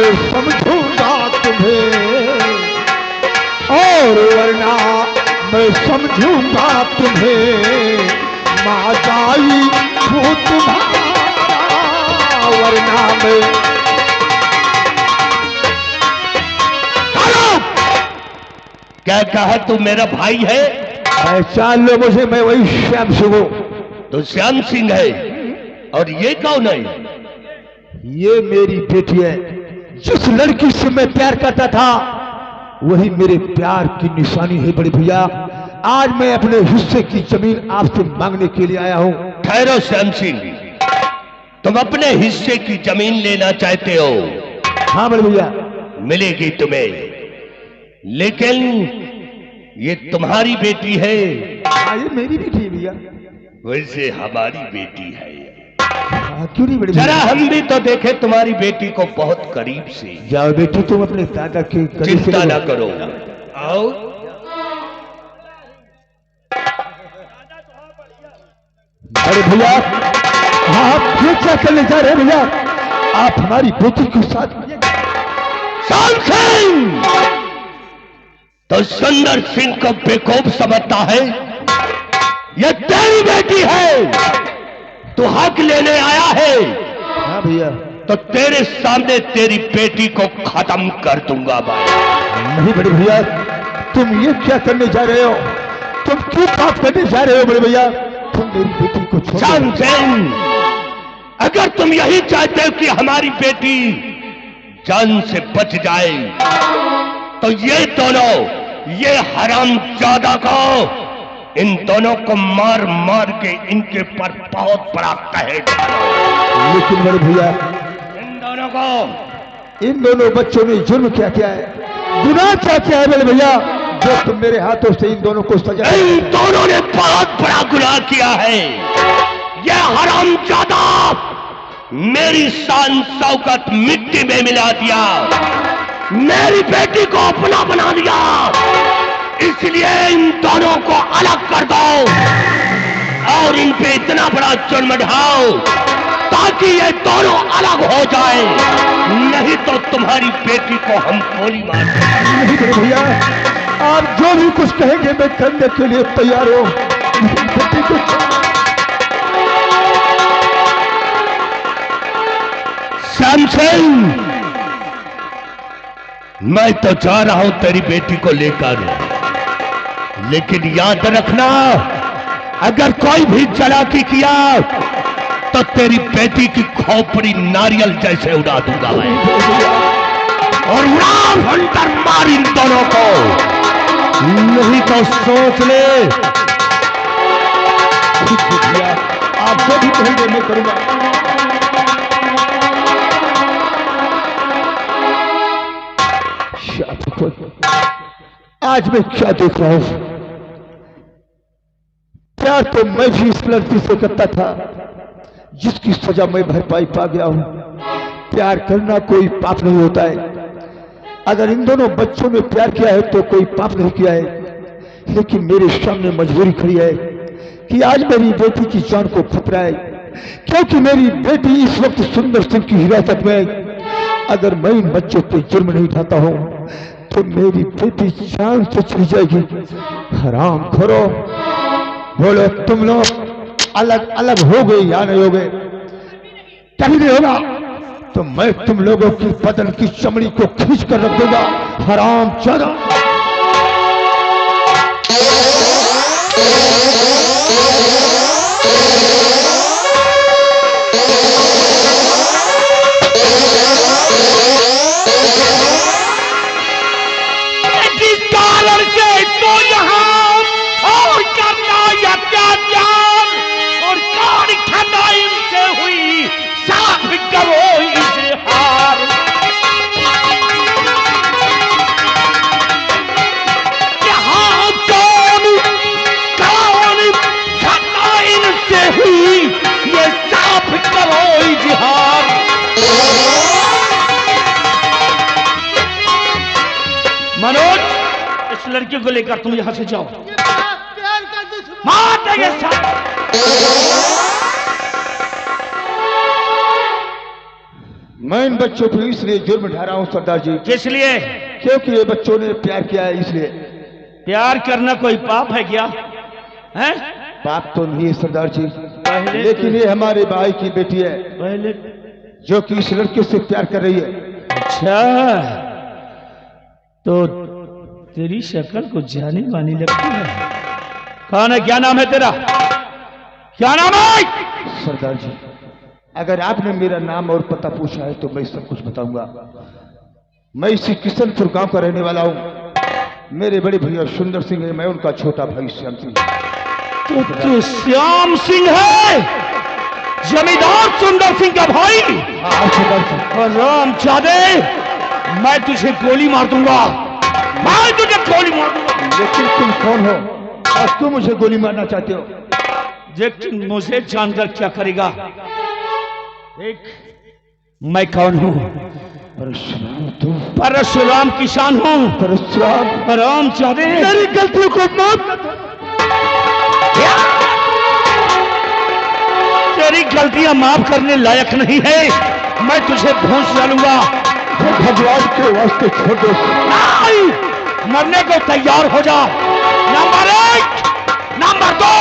मैं समझूंगा तुम्हें, और वरना मैं समझूंगा तुम्हें माजाई हूँ तुम्हारा, वरना मैं। क्या कहा तू मेरा भाई है? पहचान लो मुझे, मैं वही श्याम सिंह हूँ। तो श्याम सिंह है, और ये कौन है? ये मेरी बेटी है। जिस लड़की से मैं प्यार करता था वही मेरे प्यार की निशानी है बड़े भैया। आज मैं अपने हिस्से की जमीन आपसे मांगने के लिए आया हूँ। ठहरो श्याम सिंह, तुम अपने हिस्से की जमीन लेना चाहते हो? हाँ बड़े भैया। मिलेगी तुम्हें, लेकिन ये तुम्हारी बेटी है। हाँ ये मेरी बेटी है भैया। वैसे हमारी बेटी है। क्यों नहीं बड़े जरा हम भी तो देखे तुम्हारी बेटी को बहुत करीब से। जाओ बेटी, तुम अपने दादा के करीब चिंता ना करो। आओ। अरे भैया, आप ये क्या करने जा रहे हैं भैया? आप हमारी बेटी के साथ। श्याम सिंह तो सुंदर सिंह को बेवकूफ समझता है। ये तेरी बेटी है, तू हक लेने आया है। हाँ भैया। तो तेरे सामने तेरी बेटी को खत्म कर दूंगा भाई। नहीं बड़े भैया, तुम ये क्या करने जा रहे हो? तुम क्यों पाप करने जा रहे हो बड़े भैया? तुम मेरी बेटी को छोड़। श्याम सिंह, अगर तुम यही चाहते हो कि हमारी बेटी जान से बच जाए, तो ये दोनों, ये हरामजादा को, इन दोनों को मार मार के इनके पर बहुत बड़ा कहर डालो। लेकिन बड़े भैया, इन दोनों बच्चों ने जुर्म क्या किया है, गुनाह क्या किया है बड़े भैया, जो तुम मेरे हाथों से इन दोनों को सजा? इन दोनों ने बहुत बड़ा गुनाह किया है। ये हरामजादा मेरी शान शौकत मिट्टी में मिला दिया, मेरी बेटी को अपना बना दिया। इसलिए इन दोनों को अलग कर दो और इन पे इतना बड़ा जुर्म ढाओ ताकि ये दोनों अलग हो जाए, नहीं तो तुम्हारी बेटी को हम गोली मार देंगे। नहीं बड़े भैया, आप जो भी कुछ कहेंगे मैं करने के लिए तैयार हूं। बेटी को श्याम सिंह, मैं तो जा रहा हूं तेरी बेटी को लेकर, लेकिन याद रखना, अगर कोई भी चालाकी किया तो तेरी बेटी की खोपड़ी नारियल जैसे उड़ा दूंगा मैं, और उड़ा भंटर मार इन दोनों को, नहीं तो सोच ले। आप जो भी कहेंगे मैं करूंगा। आज मैं क्या देख रहा हूं? प्यार तो मैं भी इस लड़की से करता था जिसकी सजा मैं भरपाई पा गया हूं। प्यार करना कोई पाप नहीं होता है। अगर इन दोनों बच्चों ने प्यार किया है तो कोई पाप नहीं किया है, लेकिन मेरे सामने मजबूरी खड़ी है कि आज मेरी बेटी की जान को खतरा है, क्योंकि मेरी बेटी इस वक्त सुंदर सिंह की हिरासत में है। अगर मैं इन बच्चों पे जुर्म नहीं उठाता हूं तो मेरी बेटी जान से चली जाएगी। हराम खोरो, बोलो तुम लोग अलग अलग हो गए या नहीं हो गए? कभी नहीं होगा तो मैं तुम लोगों की बदन की चमड़ी को खींच कर रख दूंगा। हराम जादा। मनोज, इस लड़की को लेकर तुम यहां से जाओ। मार देंगे मैं इन बच्चों को इसलिए जुर्म ढा रहा हूँ सरदार जी, किस लिए? क्योंकि ये बच्चों ने प्यार किया है, इसलिए। प्यार करना कोई पाप है क्या? हैं? पाप तो नहीं है सरदार जी, पहले लेकिन ये हमारे भाई की बेटी है पहले जो कि इस लड़के से प्यार कर रही है। अच्छा, तो तेरी शक्ल को जानी मानी लगती है। कौन है? क्या नाम है तेरा? क्या नाम है? सरदार जी, अगर आपने मेरा नाम और पता पूछा है तो मैं सब कुछ बताऊंगा। मैं इसी किशनपुर गांव का रहने वाला हूं। मेरे बड़े भैया सुंदर सिंह है, मैं उनका छोटा भाई श्याम सिंह। तो श्याम सिंह है, जमींदार सुंदर सिंह का भाई? हाँ सरदार जी। और राम चादे, मैं तुझे गोली मार दूंगा, मैं तुझे गोली मार दूंगा। लेकिन तुम कौन हो और क्यों मुझे गोली मारना चाहते हो? लेकिन मुझे जानकर क्या करेगा? देख, मैं कौन हूं? परशुराम, तुम परशुराम किसान हूं। परशुराम, राम चादे, मेरी गलतियों को माफ। तेरी गलतियां माफ करने लायक नहीं है, मैं तुझे भूंस डालूंगा। भगवान के वास्ते छोड़ दो। नहीं, मरने को तैयार हो जा। Number 1, number 2।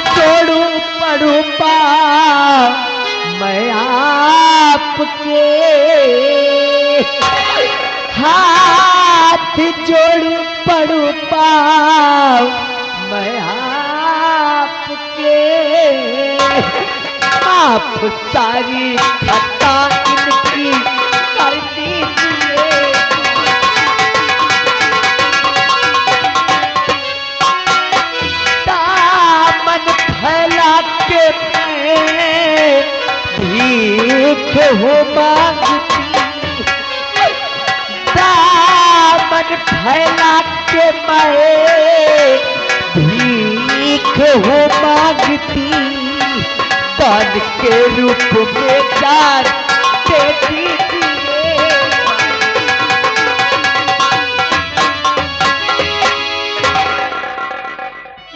जोड़ू पड़ू पाँव मैं आपके, हाथ जोड़ू पड़ू पाँव मैं आपके, आप सारी खता इनकी कर दीजिए। फैला के मैं भीख हो मांगती, दामन फैला के मैं भीख हो मांगती, दान के रूप में दान दे दीजिए।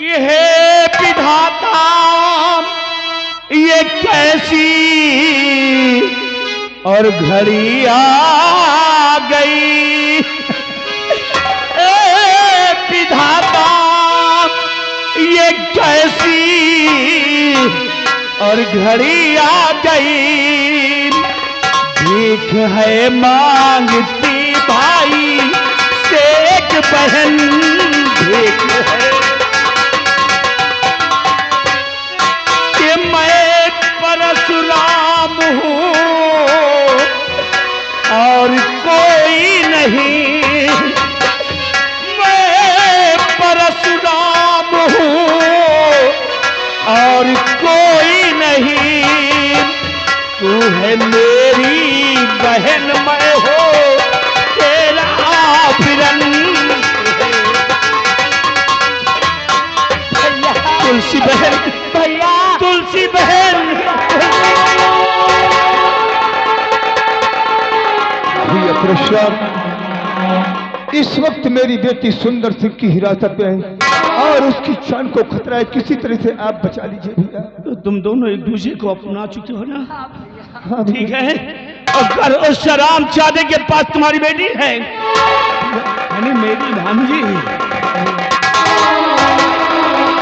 ये विधाता, ये कैसी और घड़ी आ गई। ए विधाता, ये कैसी और घड़ी आ गई। भीख है मांगती भाई से एक बहन, भीख है कि मैं परशुराम हूँ और कोई नहीं। मैं परशुराम हूँ और कोई नहीं। तू है मेरी बहन, मैं हो तेरा फिरन। तुलसी बहन, भैया तुलसी बहन। भैया परशुराम, इस वक्त मेरी बेटी सुंदर सिंह की हिरासत में है और उसकी जान को खतरा है। किसी तरह से आप बचा लीजिए भैया। तो तुम दोनों एक दूसरे को अपना चुके हो ना? हाँ ठीक है। अगर उस राम चादे के पास तुम्हारी बेटी है, यानी मेरी भांजी,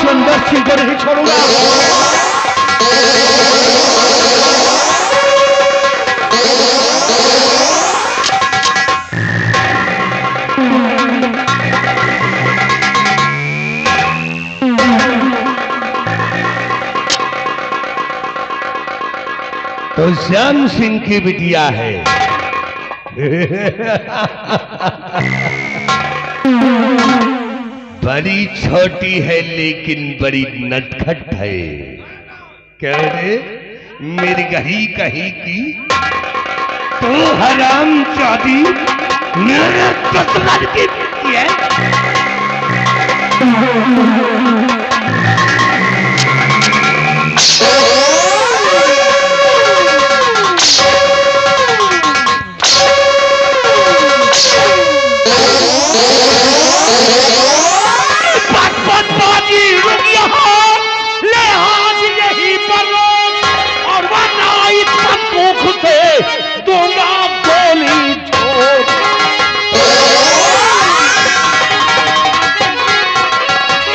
सुंदर सिंह को नहीं छोड़ूंगा। तो श्याम सिंह की बिटिया है। बड़ी छोटी है लेकिन बड़ी नटखट है। क्या रे मेरी कहीं कहीं की तो हराम चादी मेरे दुश्मन की बेटी है। दूंगा गोली छोड़।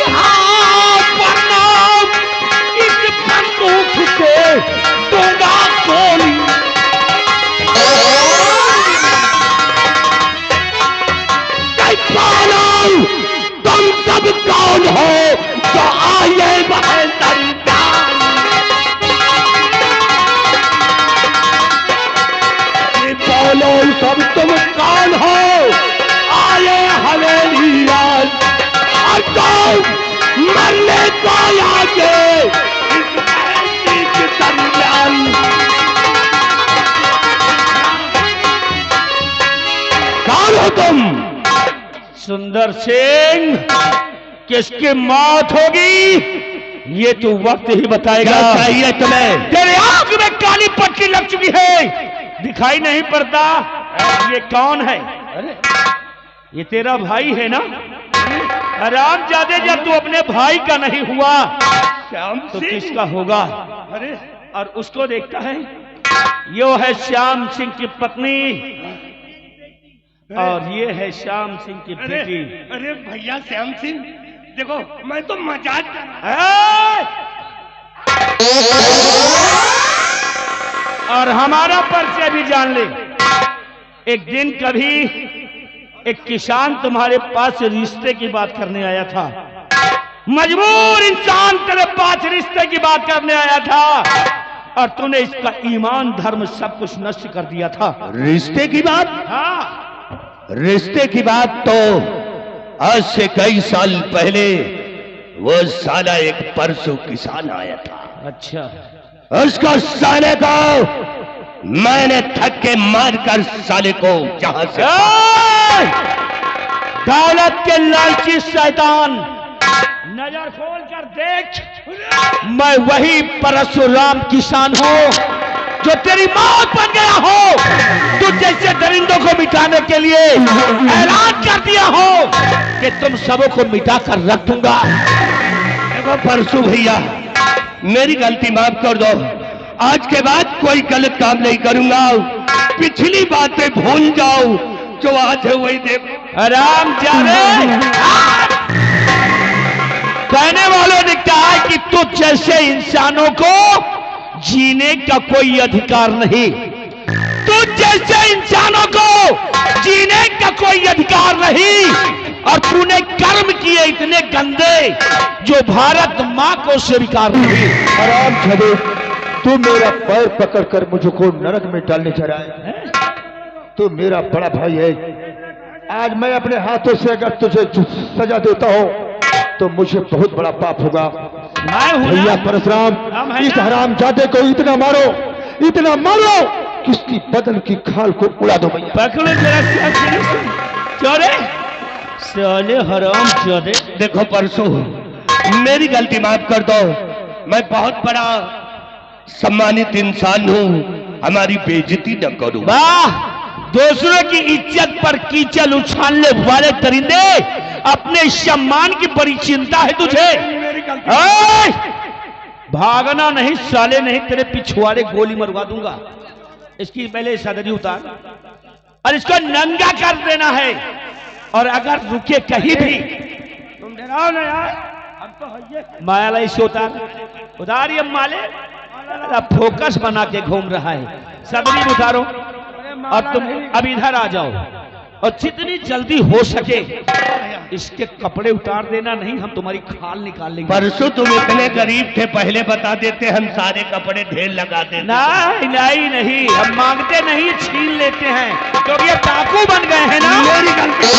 हाँ, वरना इस बंदूक से दूंगा गोली। बोलो तुम सब कौन हो जो आए वह दरमियान। बोलो सब तुम कौन हो आए हवेली राज और तुम मरने को आगे इस हवेली के दरमियान। कौन हो तुम? सुंदर सिंह, किसकी मौत होगी ये तो वक्त ही बताएगा। क्या चाहिए तुम्हें? तेरे आंख में काली पट्टी लग चुकी है, दिखाई नहीं पड़ता। ये कौन है? अरे ये तेरा भाई है ना? हरामजादे, जब तू अपने भाई का नहीं हुआ श्याम तो सिंह। किसका होगा? अरे और उसको देखता है, यो है श्याम सिंह की पत्नी और ये है श्याम सिंह की बेटी। अरे भैया श्याम सिंह, देखो मैं तो मजाक कर रहा और हमारा परिचय भी जान ले। एक दिन कभी एक किसान तुम्हारे पास रिश्ते की बात करने आया था। मजबूर इंसान तेरे पास रिश्ते की बात करने आया था और तूने इसका ईमान धर्म सब कुछ नष्ट कर दिया था। रिश्ते की बात? हाँ, रिश्ते की बात तो आज से कई साल पहले वो साला एक परसों किसान आया था। अच्छा, उसको साले को मैंने थक्के मारकर साले को जहां से दौलत के लालची शैतान, नजर खोल कर देख, मैं वही परशुराम किसान हूँ जो तेरी मौत बन गया हो। तू जैसे दरिंदों को मिटाने के लिए ऐलान कर दिया हो कि तुम सबों को मिटा कर रख दूंगा। देखो परसों भैया, मेरी गलती माफ कर दो। आज के बाद कोई गलत काम नहीं करूंगा। पिछली बातें भूल जाओ, जो आज है वही देखो। आराम जाने। कहने वालों ने कहा है कि तू जैसे इंसानों को जीने का कोई अधिकार नहीं, तू जैसे इंसानों को जीने का कोई अधिकार नहीं, और तूने कर्म किए इतने गंदे जो भारत मां को स्वीकार नहीं। आराम छदे, तू मेरा पैर पकड़कर मुझको नरक में डालने चला है। तू मेरा बड़ा भाई है। आज मैं अपने हाथों से अगर तुझे सजा देता हूं तो मुझे बहुत बड़ा पाप होगा। मैं हूं भैया ना? परशुराम, हम हैं इस ना? हरामजादे को इतना मारो कि उसकी बदन की खाल को उड़ा दो भैया। पकड़ो जरा चोरे साले हराम जादे। देखो परसों, मेरी गलती माफ कर दो। मैं बहुत बड़ा सम्मानित इंसान हूँ, हमारी बेइज्जती न करो। वाह, दूसरों की इज्जत पर कीचड़ उछालने वाले दरिंदे, अपने सम्मान की बड़ी चिंता है तुझे। ओए! भागना नहीं साले, नहीं तेरे पिछवाड़े गोली मरवा दूंगा। इसकी पहले सदरी उतार और इसको नंगा कर देना है, और अगर रुके कहीं भी तुम डराओ ना यार, अब तो मायाला इसे उतार ये माले, फोकस बना के घूम रहा है। सदरी उतारो और तुम अब इधर आ जाओ, और जितनी जल्दी हो सके इसके कपड़े उतार देना, नहीं हम तुम्हारी खाल निकाल लेंगे। परसों तुम इतने गरीब थे, पहले बता देते, हम सारे कपड़े ढेर लगा देते। नहीं, हम मांगते नहीं, छीन लेते हैं, क्योंकि ये डाकू बन गए हैं ना। मेरी गलती।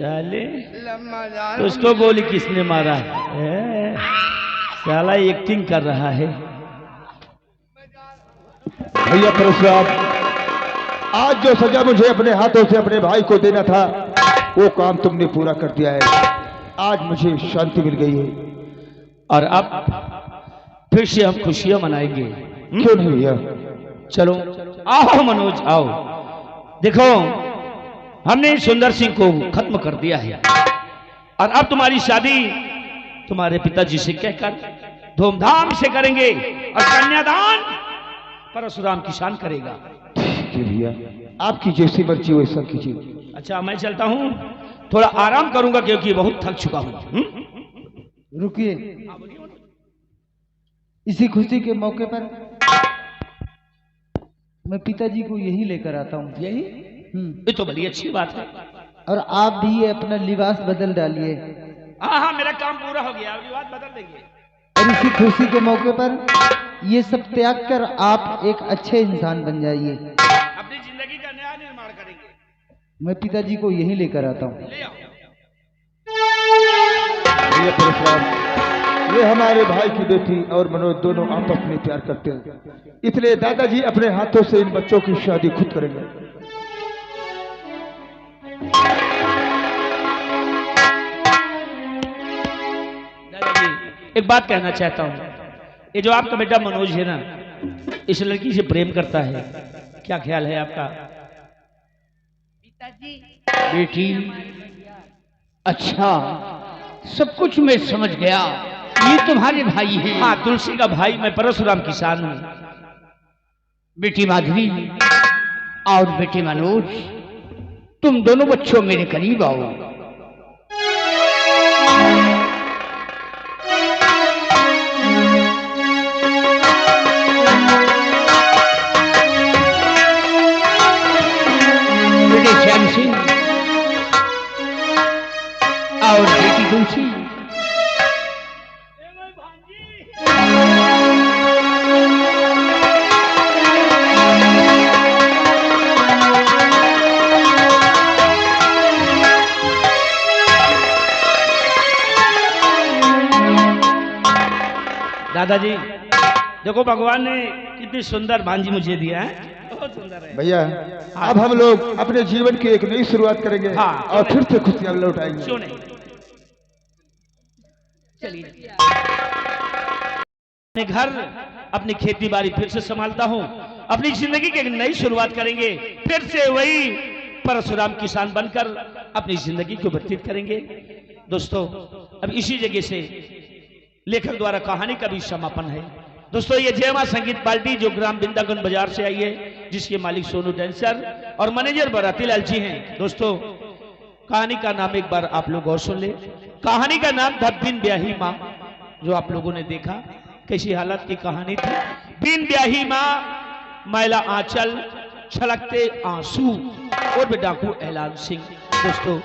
साले तो उसको गोली किसने मारा है? साला एक्टिंग कर रहा है। भैया परशुराम, आज जो सजा मुझे अपने हाथों से अपने भाई को देना था वो काम तुमने पूरा कर दिया है। आज मुझे शांति मिल गई है। और अब फिर से हम खुशियां मनाएंगे। क्यों नहीं भैया? चलो आओ मनोज आओ। देखो हमने सुंदर सिंह को खत्म कर दिया है और अब तुम्हारी शादी तुम्हारे पिताजी से कहकर धूमधाम से करेंगे और कन्यादान परशुराम किसान करेगा। ठीक है भैया, आपकी जैसी मर्जी वैसा कीजिए। अच्छा मैं चलता हूं, थोड़ा आराम करूंगा क्योंकि बहुत थक चुका हूं। रुकिए, इसी खुशी के मौके पर मैं पिताजी को यही लेकर आता हूँ। यही ये तो बड़ी अच्छी बात है। और आप भी ये अपना लिबास बदल डालिए हाँ हाँ मेरा काम पूरा हो गया, अगली बात बदल देंगे। और इसी खुशी के मौके पर ये सब त्याग कर आप एक अच्छे इंसान बन जाइए। अपनी जिंदगी का नया निर्माण करेंगे। मैं पिताजी को यही लेकर आता हूँ। ले आओ। भैया परशुराम, ये हमारे भाई की बेटी और मनोज दोनों आपस में प्यार करते हैं, इसलिए दादाजी अपने हाथों से इन बच्चों की शादी खुद करेंगे। दादाजी एक बात कहना चाहता हूँ, ये जो आपका बेटा मनोज है ना, इस लड़की से प्रेम करता है, क्या ख्याल है आपका? बेटी अच्छा, सब कुछ मैं समझ गया। ये तुम्हारे भाई हैं। हाँ तुलसी का भाई, मैं परशुराम किसान हूँ। बेटी माधवी और बेटी मनोज, तुम दोनों बच्चों मेरे करीब आओ। बेटे श्याम सिंह और बेटी तुलसी, दादाजी देखो भगवान ने कितनी सुंदर भांजी मुझे दिया है, बहुत सुंदर है। भैया अब हम लोग अपने जीवन की एक नई शुरुआत करेंगे हाँ, और फिर से खुशियां लौटाएंगे। क्यों नहीं, चलिए। अपने घर अपनी खेती बाड़ी फिर से संभालता हूँ, अपनी जिंदगी की एक नई शुरुआत करेंगे, फिर से वही परशुराम किसान बनकर अपनी जिंदगी को व्यतीत करेंगे। दोस्तों अब इसी जगह से लेखक द्वारा कहानी का भी समापन है। दोस्तों ये जय मां संगीत पार्टी जो ग्राम बिंदागन बाजार से आई है, जिसके मालिक सोनू डांसर और मैनेजर बराती लाल जी हैं। दोस्तों कहानी का नाम एक बार आप लोग और सुन ले। कहानी का नाम था बिन ब्याही माँ। जो आप लोगों ने देखा कैसी हालत की कहानी थी। बिन ब्याही माँ, मैला आंचल, छलकते आंसू और डाकू ऐलान सिंह। दोस्तों